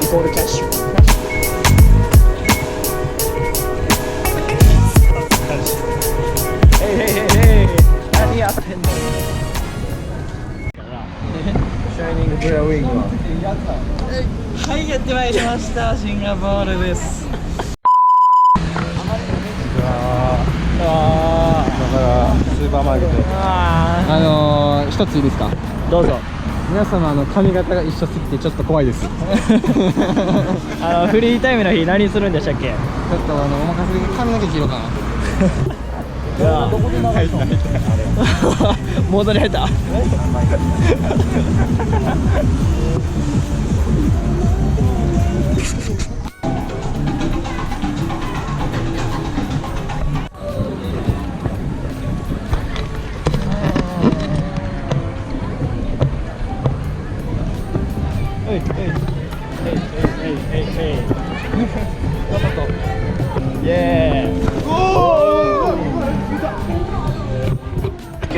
イコールキャッシュ。何やってんの。シャイニングブラウィングは。はい、やってまいりました。シンガポールです。だからスーパーマーケット一ついいですか。どうぞ。皆様髪型が一緒すぎてちょっと怖いです。フリータイムの日何するんでしたっけ。ちょっとお任せで髪の毛切ろうかな。いやどこで流したモードに入った。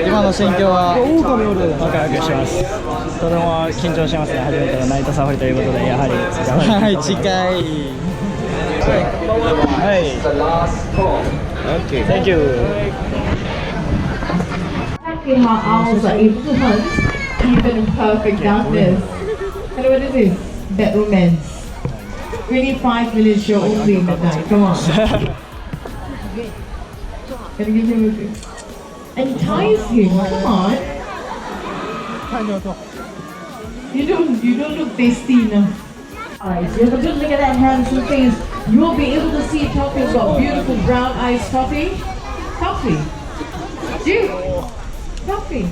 今の心境はワクワクします。とても緊張しますね。初めてのナイトサファリということで、やはりはい、近い。はい。Okay. Thank you. Our owls are able to hunt even in perfect darkness. Hello, what is this? Bed romance. We need 5 minutes show only in midnight. Come on. Can I give him a thing? Entice him. Come on. You don't look tasty enough. Eyes. You have a good look at that handsome face. You will be able to see Toffee's got beautiful brown eyes. Toffee. Dude. Toffee.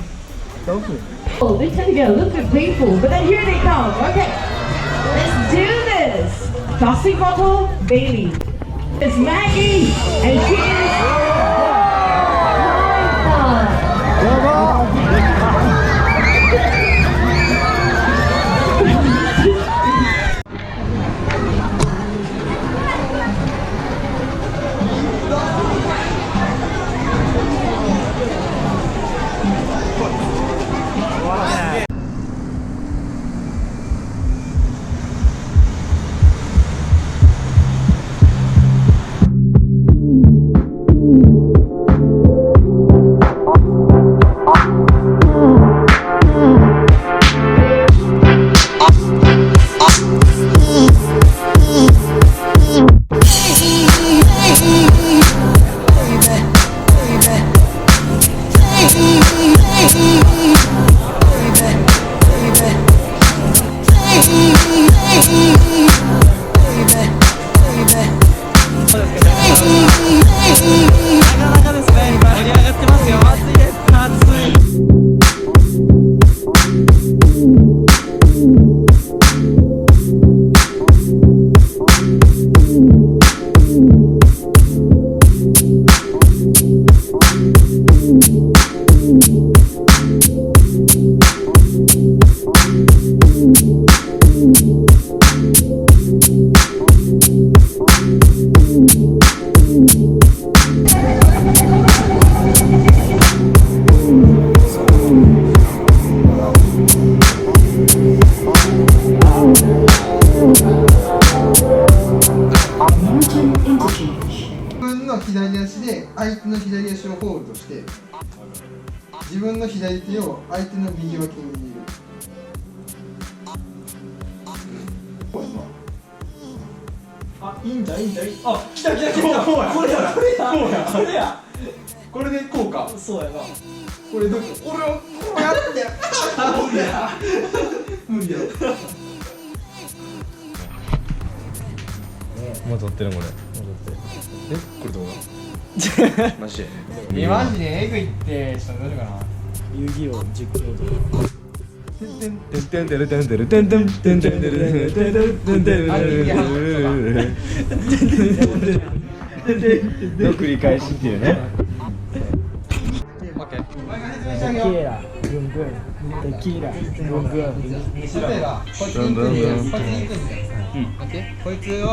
Oh, they tend to get a little bit playful, but then here they come. Okay, let's do this. Plastic bottle, Bailey. It's Maggie, and she is.左足で相手の左足をホールドして自分の左手を相手の右脇に入れる。あ、いいんじゃいいんじゃいい。あ、来た来た来た。こうやこれやこれやこれや。これでこうか。そうやな。これどこ？俺をこうやって。無理や。無理や。もう撮ってるこれ。これ動画？マジで。マジでエグいってちょっとどうしようかな。遊戯王実況動画。の繰り返しっていうね。テキーラ、ブンブン。テキーラ、ブンブン。例えばこいつに行くんで、こいつに行くんで。こいつを